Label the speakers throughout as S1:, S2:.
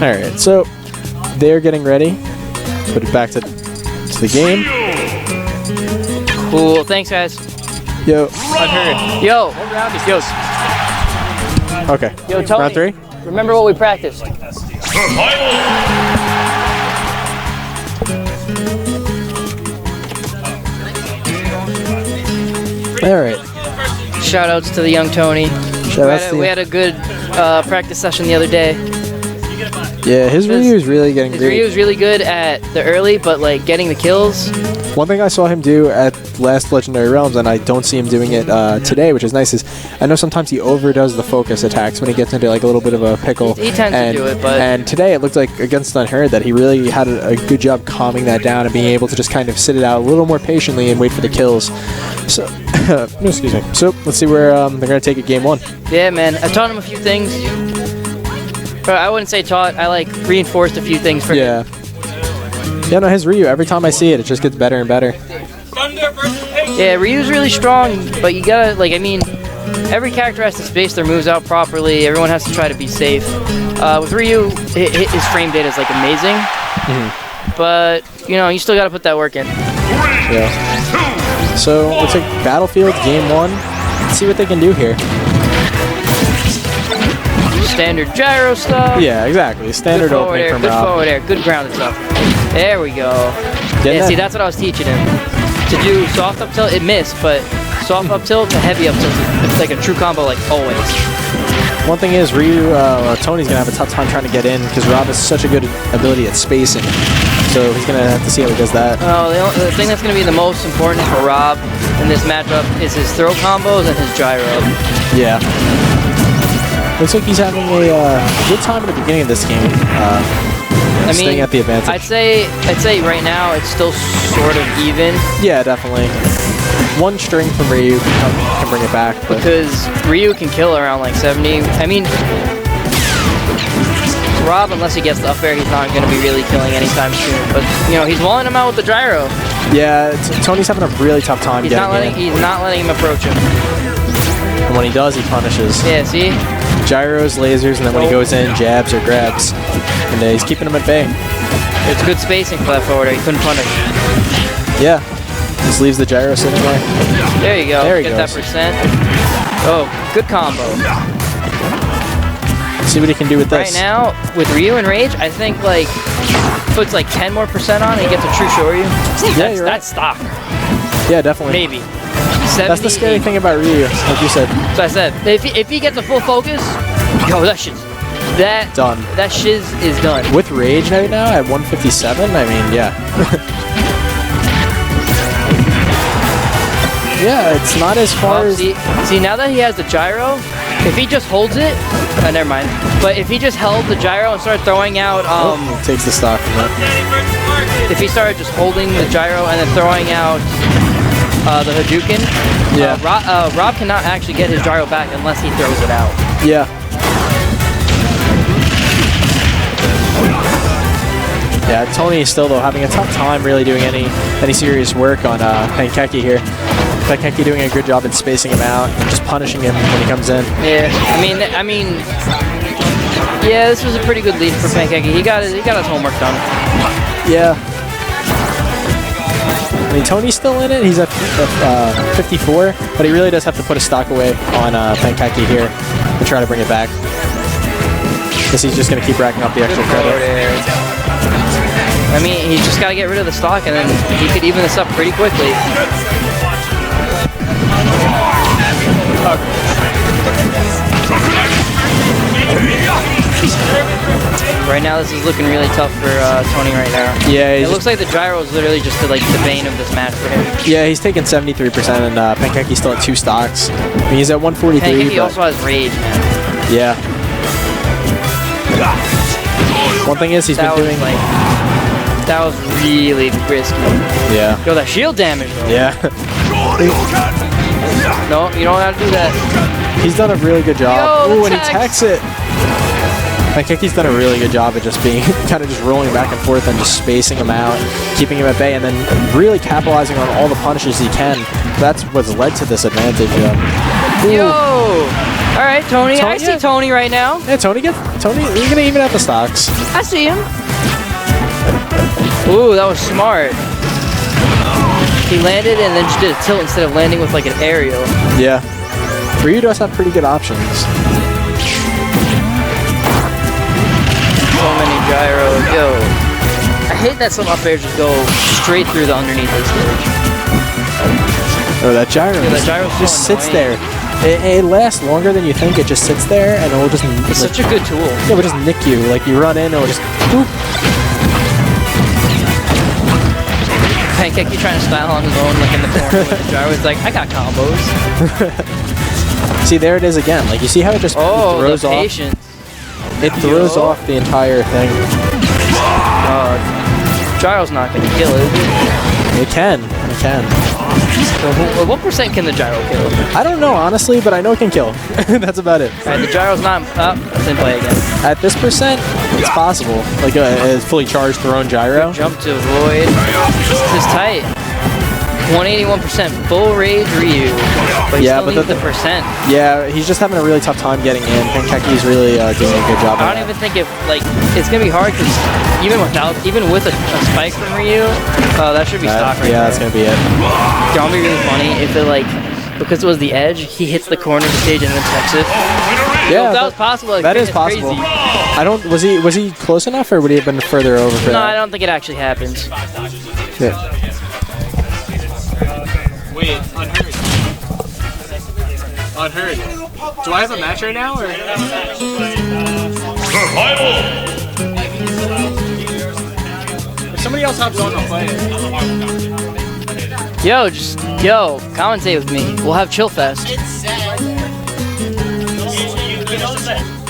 S1: Alright, so they're getting ready. Put it back to the game.
S2: Cool. Thanks, guys.
S1: Yo.
S2: Unheard. Yo. What round is yours?
S1: Okay.
S2: Yo, Tony.
S1: Round 3?
S2: Remember what we practiced?
S1: Alright.
S2: Shout outs to the young Tony. We had a good practice session the other day.
S1: Yeah, his Ryu is really getting great.
S2: Ryu is really good at the early, but like getting the kills.
S1: One thing I saw him do at last Legendary Realms, and I don't see him doing it today, which is nice, is I know sometimes he overdoes the focus attacks when he gets into like a little bit of a pickle.
S2: He tends to do it, but...
S1: And today it looked like against Unheard that he really had a good job calming that down and being able to just kind of sit it out a little more patiently and wait for the kills. So, excuse me. So, let's see where they're going to take it game 1.
S2: Yeah, man. I taught him a few things. I wouldn't say taught. I like reinforced a few things for him.
S1: Yeah, no, his Ryu, every time I see it, it just gets better and better.
S2: Yeah, Ryu's really strong, but you gotta, like, I mean, every character has to space their moves out properly. Everyone has to try to be safe. With Ryu, his frame data is, like, amazing. But, you know, you still gotta put that work in.
S1: Yeah. So, looks like Battlefield, game 1. Let's see what they can do here.
S2: Standard gyro stuff.
S1: Yeah, exactly. Standard
S2: good
S1: opening from
S2: Good
S1: R.O.B.
S2: forward air, good grounded stuff. There we go. Yeah, see, that's what I was teaching him. To do soft up tilt, it missed, but soft up tilt to heavy up tilt, it's like a true combo, like always.
S1: One thing is, Tony's gonna have a tough time trying to get in because R.O.B has such a good ability at spacing. So he's gonna have to see how he does that.
S2: Oh, the thing that's gonna be the most important for R.O.B in this matchup is his throw combos and his gyro.
S1: Yeah. Looks like he's having a good time at the beginning of this game. Staying at the advantage.
S2: I'd say right now it's still sort of even.
S1: Yeah, definitely. One string from Ryu can bring it back. But
S2: because Ryu can kill around like 70. I mean, R.O.B, unless he gets the up air, he's not going to be really killing anytime soon. But, you know, he's walling him out with the gyro.
S1: Yeah, Tony's having a really tough time
S2: He's not letting him approach him.
S1: And when he does, he punishes.
S2: Yeah, see?
S1: Gyros, lasers, and then when he goes in, jabs or grabs. And he's keeping him at bay.
S2: It's good spacing for that forward air. He couldn't punish.
S1: Yeah. Just leaves the gyro sitting there.
S2: There you go.
S1: There he
S2: Get
S1: goes.
S2: that percent. Oh, good combo.
S1: Let's see what he can do with this.
S2: Right now, with Ryu and Rage, I think like puts like 10 more % on and he gets a true Shoryu.
S1: Yeah,
S2: that's stock.
S1: Yeah, definitely.
S2: Maybe. 70,
S1: that's the scary thing about Ryu, like you said.
S2: So I said, if he gets a full focus, yo, that shit's
S1: done.
S2: That shiz is done.
S1: With Rage right now at 157, I mean, yeah. Yeah, it's not as far as...
S2: See, now that he has the gyro, if he just holds it... never mind. But if he just held the gyro and started throwing out...
S1: takes the stock from that.
S2: If he started just holding the gyro and then throwing out the Hadouken, R.O.B cannot actually get his gyro back unless he throws it out.
S1: Yeah. Yeah, Tony is still, though, having a tough time really doing any serious work on Pankeiki here. Pankeiki doing a good job in spacing him out and just punishing him when he comes in.
S2: Yeah, I mean, yeah, this was a pretty good lead for Pankeiki. He got his homework done.
S1: Yeah. I mean, Tony's still in it. He's at 54, but he really does have to put a stock away on Pankeiki here to try to bring it back. Because he's just going to keep racking up the extra credit.
S2: I mean, he's just got to get rid of the stock, and then he could even this up pretty quickly. Right now, this is looking really tough for Tony right now.
S1: Yeah,
S2: it looks like the gyro is literally just the bane of this match for him.
S1: Yeah, he's taking 73%, and Pankeiki's still at 2 stocks. I mean, he's at 143.
S2: Pankeiki also has rage, man.
S1: Yeah. One thing is he's been doing
S2: like that was really risky.
S1: Yeah.
S2: Yo, that shield damage though.
S1: Yeah.
S2: No, you don't have to do that.
S1: He's done a really good job.
S2: Yo,
S1: ooh, and he techs it. Pankeiki's done a really good job at just being kind of just rolling back and forth and just spacing him out, keeping him at bay, and then really capitalizing on all the punishes he can. That's what's led to this advantage.
S2: Yo! All right, Tony. I see Tony right now.
S1: Yeah, Tony, you're gonna even out the stocks.
S2: I see him. Ooh, that was smart. He landed and then just did a tilt instead of landing with like an aerial.
S1: Yeah. Ryu does have pretty good options.
S2: So many gyros. Yo. I hate that some up airs just go straight through the underneath of the stage.
S1: Oh, that gyro.
S2: Yeah, that gyro
S1: just sits there. It lasts longer than you think. It just sits there and it will just...
S2: It's such a good tool.
S1: Yeah, it will just nick you. Like you run in, it will just... Boop.
S2: Pankeiki trying to style on his own, like in the corner with the gyro. It's like, I got combos.
S1: See, there it is again. Like, you see how it just throws off? It throws off the entire thing.
S2: Gyro's not going to kill it, is it?
S1: It can. It can.
S2: Well, what percent can the gyro kill?
S1: I don't know, honestly, but I know it can kill. That's about it.
S2: Alright, the gyro's not up. Then play again.
S1: At this percent, it's possible. Like a fully charged thrown gyro.
S2: Good jump to avoid. This is tight. 181% full rage Ryu. But he still needs the percent.
S1: Yeah, he's just having a really tough time getting in. Pankeiki's really doing a good job.
S2: I don't even think it's gonna be hard because even with a spike from Ryu, that should be stock right
S1: Yeah,
S2: there.
S1: that's gonna be it.
S2: It's gonna be really funny if it because it was the edge, he hits the corner of the stage and then checks it.
S1: Yeah,
S2: if that was possible.
S1: That is possible.
S2: Crazy.
S1: I don't. Was he close enough, or would he have been further over for that?
S2: No, I don't think it actually happens.
S1: Yeah.
S3: Wait, unheard. Unheard. Do I have a match right now, or? Survival! If somebody else hops on, I'll play it.
S2: Yo, commentate with me. We'll have Chill Fest.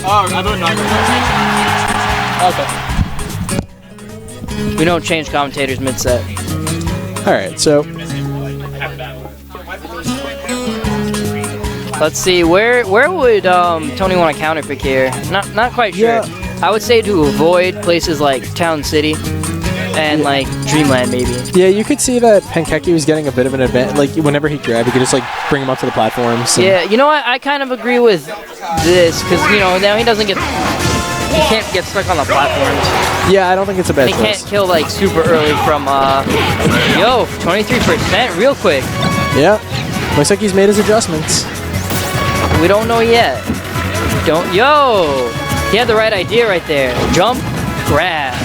S3: Oh, I don't know.
S2: Okay. We don't change commentators mid-set.
S1: Alright, so...
S2: Let's see, where would Tony want to counter pick here? Not quite sure.
S1: Yeah.
S2: I would say to avoid places like Town City and like Dreamland maybe.
S1: Yeah, you could see that Pankeiki was getting a bit of an advantage. Like whenever he grabbed, he could just like bring him up to the platforms.
S2: Yeah, you know what? I kind of agree with this because now he can't get stuck on the platforms.
S1: Yeah, I don't think it's a bad choice.
S2: He can't kill like super early from 23% real quick.
S1: Yeah, looks like he's made his adjustments.
S2: We don't know yet. He had the right idea right there. Jump, grab,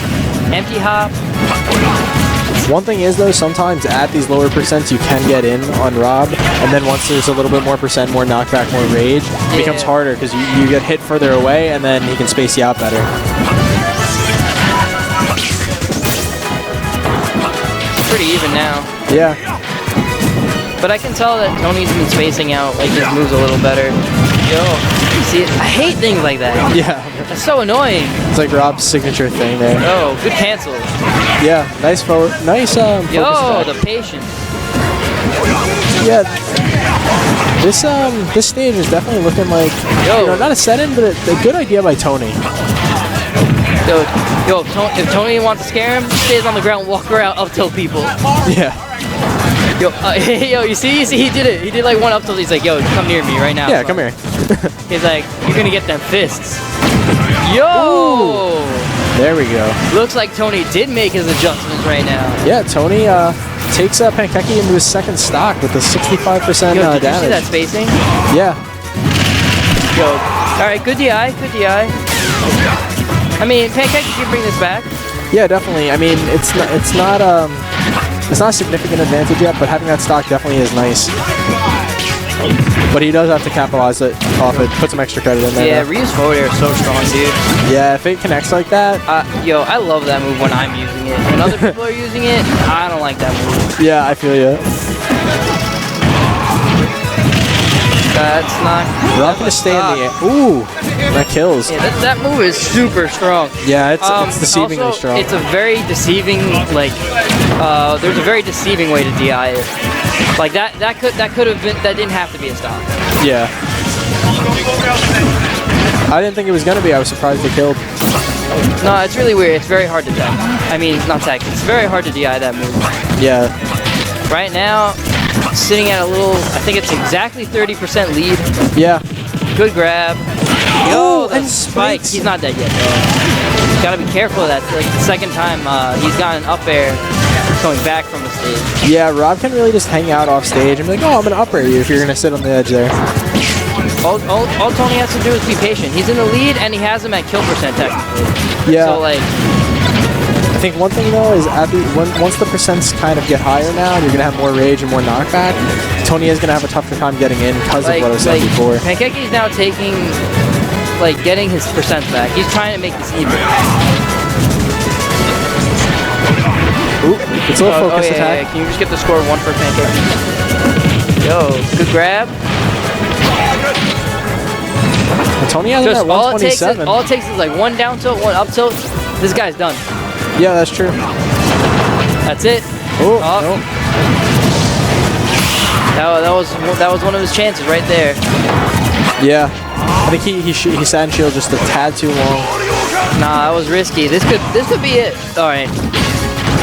S2: empty hop.
S1: One thing is though, sometimes at these lower percents you can get in on R.O.B, and then once there's a little bit more percent, more knockback, more rage, it becomes harder because you get hit further away and then he can space you out better.
S2: Pretty even now.
S1: Yeah.
S2: But I can tell that Tony's been spacing out like his moves a little better. You see it? I hate things like that.
S1: Yeah.
S2: That's so annoying.
S1: It's like R.O.B's signature thing there.
S2: Oh, good cancel.
S1: Yeah, nice forward, nice focus
S2: Yo,
S1: attack.
S2: the patience.
S1: Yeah. This stage is definitely looking like not a set-in, but a good idea by Tony.
S2: If Tony wants to scare him, he stays on the ground, walk around, up tilt people.
S1: Yeah.
S2: You see, he did it. He did like one up tilt. He's like, yo, come near me right now.
S1: Yeah, come here.
S2: He's like, you're gonna get them fists. Yo!
S1: Ooh. There we go.
S2: Looks like Tony did make his adjustments right now.
S1: Yeah, Tony takes Pankeiki into his second stock with a 65%
S2: Did
S1: damage.
S2: you see that spacing?
S1: Yeah.
S2: All right, good DI, good DI. I mean, Pankeiki can bring this back.
S1: Yeah, definitely. I mean, it's not a significant advantage yet, but having that stock definitely is nice. But he does have to capitalize off it, put some extra credit in there.
S2: Yeah, Ryu's forward air is so strong, dude.
S1: Yeah, if it connects like that.
S2: I love that move when I'm using it. When other people are using it, I don't like that move.
S1: Yeah, I feel you.
S2: That's not...
S1: We're not going to stay in the air. Ooh, that kills.
S2: Yeah, that move is super strong.
S1: Yeah, it's deceivingly
S2: also,
S1: strong.
S2: It's a very deceiving, there's a very deceiving way to DI it. Like that could have been, that didn't have to be a stop.
S1: Yeah. I didn't think it was going to be. I was surprised it killed.
S2: No, it's really weird. It's very hard to tech. I mean, not tech. It's very hard to DI that move.
S1: Yeah.
S2: Right now, sitting at a little, I think it's exactly 30% lead.
S1: Yeah.
S2: Good grab. Yo, the
S1: and
S2: spike.
S1: spikes.
S2: He's not dead yet, though. Gotta be careful of that. Like the second time he's got an up air coming back from the stage.
S1: Yeah, Rob can really just hang out off stage and be like, oh, I'm going to up air you if you're going to sit on the edge there.
S2: All Tony has to do is be patient. He's in the lead and he has him at kill percent technically.
S1: Yeah.
S2: So like,
S1: I think one thing though is once the percents kind of get higher now, and you're going to have more rage and more knockback, Tony is going to have a tougher time getting in because of what I was saying before.
S2: Pankeiki's now taking, like, getting his percents back. He's trying to make this even.
S1: Ooh, it's a little focus attack.
S2: Yeah. Can you just get the score 1 for Pankeiki? Yo, good grab.
S1: And Tony has
S2: Just
S1: that 127.
S2: all it takes is like 1 down tilt, 1 up tilt. This guy's done.
S1: Yeah, that's true.
S2: That's it.
S1: Oh,
S2: no. That was one of his chances right there.
S1: Yeah, I think he sat in shield just a tad too long.
S2: Nah, that was risky. This could be it. All right.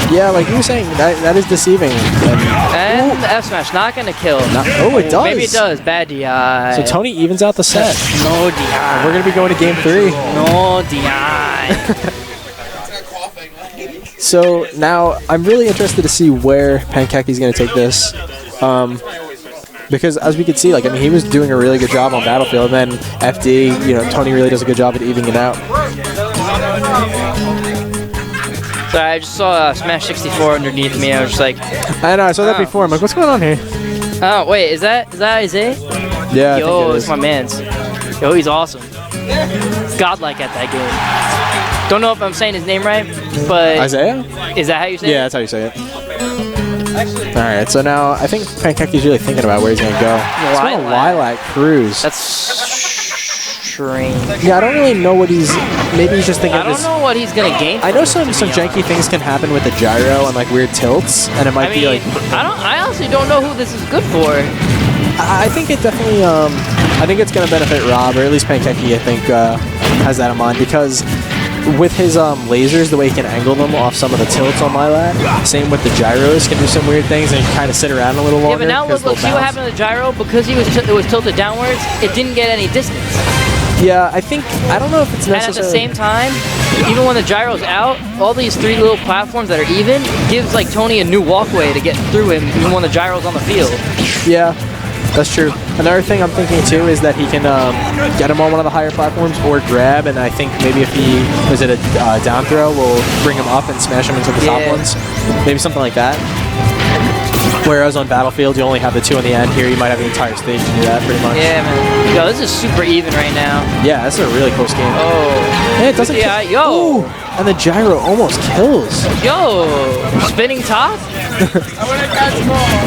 S1: Yeah, like you were saying, that is deceiving.
S2: And the F smash not gonna kill.
S1: Oh, it does.
S2: Maybe it does. Bad DI.
S1: So Tony evens out the set.
S2: No DI.
S1: We're gonna be going to game 3.
S2: No DI.
S1: So now I'm really interested to see where Pankeiki's going to take this, because as we could see, like, I mean, he was doing a really good job on Battlefield, and then FD, you know, Tony really does a good job at evening it out.
S2: So I just saw Sm4sh underneath me. I was just like,
S1: I know, I saw that before. I'm like, what's going on here?
S2: oh wait, is that Isaiah?
S1: Yeah.
S2: Yo, it's my man's. Yo, he's awesome. He's godlike at that game. Don't know if I'm saying his name right, but
S1: Isaiah?
S2: Is that how you say it?
S1: Yeah, that's how you say it. All right, so now I think Pankeiki's really thinking about where he's going to go. It's going to Lilac Cruise.
S2: That's strange.
S1: Yeah, I don't really know what he's. Maybe he's just thinking.
S2: I don't know what he's gonna gain.
S1: I know some janky things can happen with the gyro and like weird tilts, and it might be like.
S2: I honestly don't know who this is good for.
S1: I think it definitely. I think it's gonna benefit Rob, or at least Pankeiki. I think has that in mind because with his lasers, the way he can angle them off some of the tilts on Lilac. Same with the gyros, can do some weird things and kind of sit around a little longer.
S2: Yeah, but now look, see what happened to the gyro because it was tilted downwards. It didn't get any distance.
S1: Yeah, I don't know if it's necessary.
S2: And at the same time, even when the gyro's out, all these 3 little platforms that are even gives like Tony a new walkway to get through him even when the gyro's on the field.
S1: Yeah, that's true. Another thing I'm thinking too is that he can get him on one of the higher platforms or grab, and I think maybe if he was at a down throw, we'll bring him up and smash him into the top ones. Maybe something like that. Whereas on Battlefield, you only have the 2 on the end. Here, you might have the entire stage to do that, pretty much.
S2: Yeah, man. Yo, this is super even right now.
S1: Yeah, this is a really close game.
S2: Oh.
S1: Yeah, it doesn't
S2: kill. Yo.
S1: Ooh, and the gyro almost kills.
S2: Yo. Spinning top?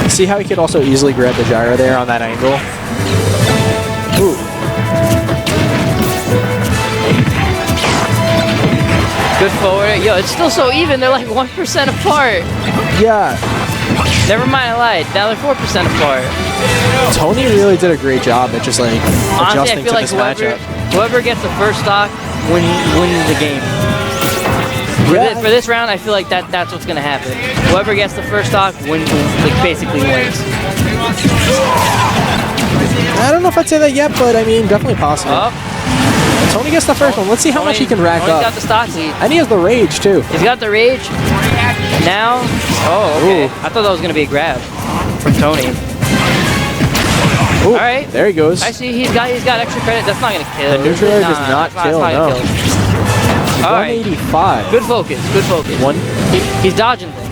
S1: See how he could also easily grab the gyro there on that angle? Ooh.
S2: Good forward. Yo, it's still so even. They're like 1% apart.
S1: Yeah.
S2: Never mind, I lied. Now they're 4% apart.
S1: Tony really did a great job at just like adjusting
S2: I feel
S1: to
S2: like
S1: this matchup.
S2: Whoever gets the first stock wins the game. For this round, I feel like that's what's gonna happen. Whoever gets the first stock basically wins.
S1: I don't know if I'd say that yet, but I mean, definitely possible. Tony gets the first one. Let's see how much he can rack up.
S2: He's got the stock lead.
S1: And he has the rage too.
S2: He's got the rage. Now, okay. Ooh. I thought that was gonna be a grab from Tony.
S1: Ooh,
S2: all right,
S1: there he goes.
S2: I see he's got extra credit. That's not gonna kill.
S1: The neutralizer does not kill. No.
S2: All
S1: 185.
S2: Right. Good focus. Good focus. He's dodging things.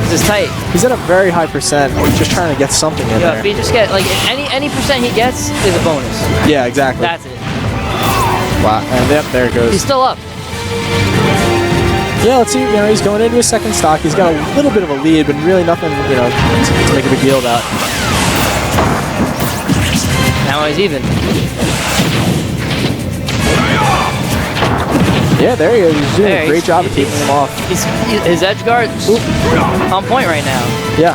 S2: This is tight.
S1: He's at a very high percent. He's just trying to get something in there.
S2: If he just get like any percent he gets is a bonus.
S1: Yeah, exactly.
S2: That's it.
S1: Wow. And yep, there it goes.
S2: He's still up.
S1: Yeah, let's see. You know, he's going into his second stock. He's got a little bit of a lead, but really nothing, you know, to make a big deal about.
S2: Now he's even.
S1: Yeah, there he is. He's doing a great job of keeping him off.
S2: His edge guard's on point right now.
S1: Yeah.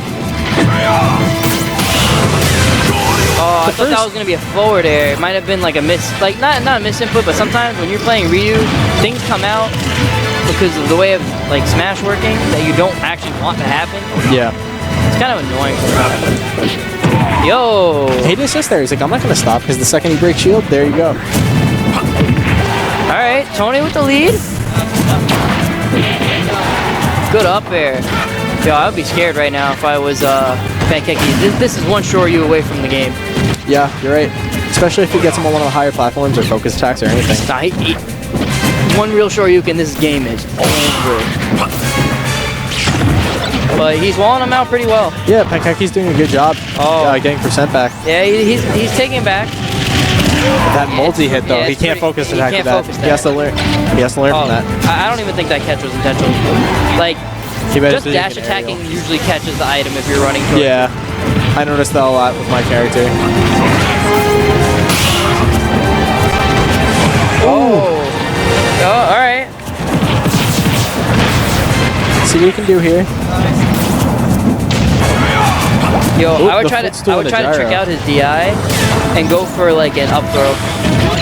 S2: Oh, I thought that was gonna be a forward air. It might have been like a miss, like not a misinput, but sometimes when you're playing Ryu, things come out because of the way of like smash working that you don't actually want to happen.
S1: Yeah.
S2: It's kind of annoying. Yo!
S1: He did assist there. He's like, I'm not going to stop because the second he breaks shield, there you go.
S2: Alright, Tony with the lead. Good up air. Yo, I would be scared right now if I was Pankeiki. This is one Shoryu away from the game.
S1: Yeah, you're right. Especially if he gets him on one of the higher platforms or focus attacks or anything.
S2: Nah, one real Shoryuken, this game is over. But he's walling him out pretty well.
S1: Yeah, Pankeiki's doing a good job getting percent back.
S2: Yeah, he's taking back.
S1: That multi-hit, though, he can't focus attack with that. He has to learn. He has to learn from that.
S2: I don't even think that catch was intentional. Like, just dash attacking usually catches the item if you're running towards it.
S1: I noticed that a lot with my character.
S2: Oh, all right.
S1: See what you can do here.
S2: Yo, I would try to trick out his DI and go for like an up throw.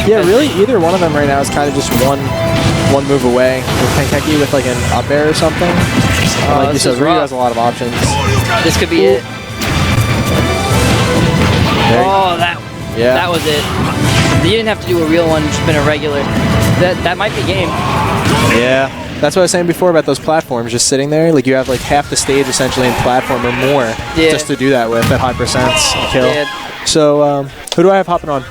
S1: Yeah, really, either one of them right now is kind of just one move away. With Pankeiki with like an up air or something. Like you said, Ryu has a lot of options.
S2: This could be it. Oh, that was it. You didn't have to do a real one, just been a regular. That might be game.
S1: Yeah. That's what I was saying before about those platforms, just sitting there. Like you have like half the stage essentially in platform or more just to do that with at high percents kill.
S2: Yeah.
S1: So who do I have hopping on?